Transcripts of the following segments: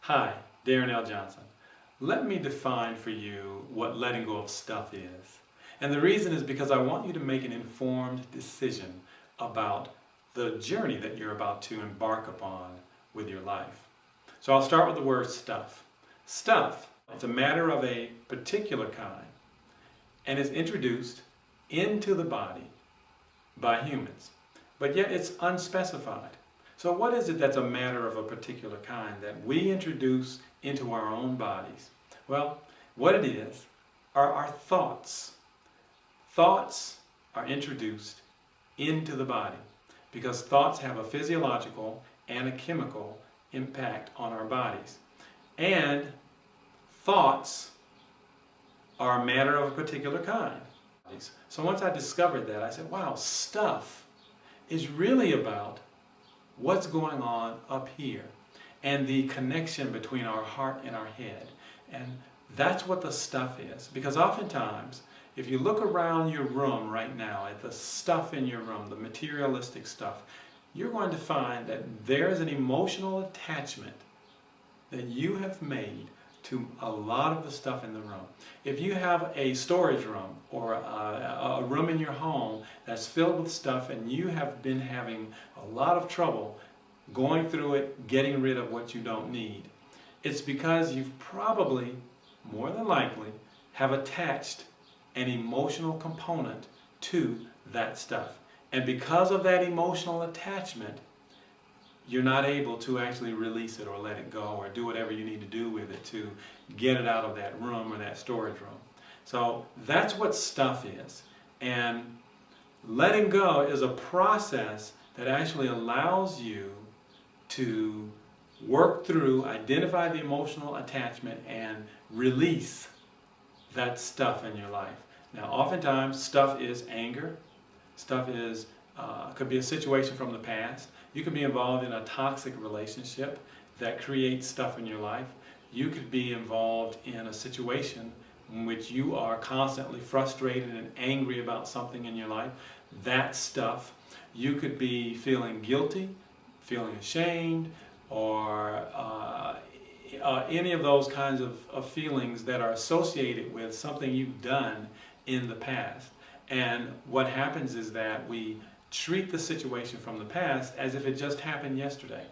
Hi, Darren L. Johnson. Let me define for you what letting go of stuff is. And the reason is because I want you to make an informed decision about the journey that you're about to embark upon with your life. So I'll start with the word stuff. Stuff, it's a matter of a particular kind and is introduced into the body by humans, but yet it's unspecified. So what is it that's a matter of a particular kind that we introduce into our own bodies? Well, what it is are our thoughts. Thoughts are introduced into the body because thoughts have a physiological and a chemical impact on our bodies. And thoughts are a matter of a particular kind. So once I discovered that, I said, wow, stuff is really about what's going on up here and the connection between our heart and our head. And that's what the stuff is. Because oftentimes, if you look around your room right now at the stuff in your room, the materialistic stuff, you're going to find that there's an emotional attachment that you have made to a lot of the stuff in the room. If you have a storage room or a room in your home that's filled with stuff and you have been having a lot of trouble going through it, getting rid of what you don't need, it's because you've probably, more than likely, have attached an emotional component to that stuff. And because of that emotional attachment, you're not able to actually release it or let it go or do whatever you need to do with it to get it out of that room or that storage room. So that's what stuff is. And letting go is a process that actually allows you to work through, identify the emotional attachment, and release that stuff in your life. Now, oftentimes, stuff is anger. Stuff is could be a situation from the past. You could be involved in a toxic relationship that creates stuff in your life. You could be involved in a situation in which you are constantly frustrated and angry about something in your life. That stuff. You could be feeling guilty, feeling ashamed, or any of those kinds of feelings that are associated with something you've done in the past. And what happens is that we treat the situation from the past as if it just happened yesterday.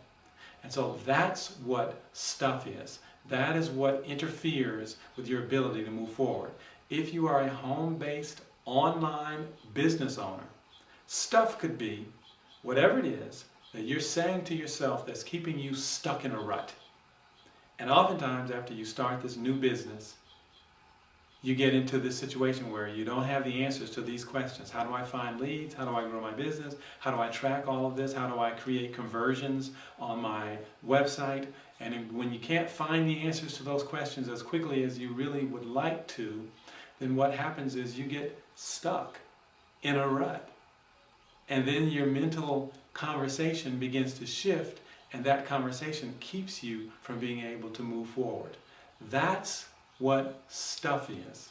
And so that's what stuff is. That is what interferes with your ability to move forward. If you are a home-based online business owner, stuff could be whatever it is that you're saying to yourself that's keeping you stuck in a rut. And oftentimes after you start this new business, you get into this situation where you don't have the answers to these questions. How do I find leads? How do I grow my business? How do I track all of this? How do I create conversions on my website? And when you can't find the answers to those questions as quickly as you really would like to, then what happens is you get stuck in a rut. And then your mental conversation begins to shift, and that conversation keeps you from being able to move forward. That's what stuff is.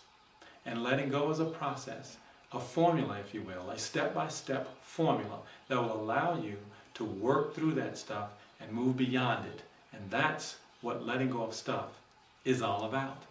And letting go is a process, a formula, if you will, a step-by-step formula that will allow you to work through that stuff and move beyond it. And that's what letting go of stuff is all about.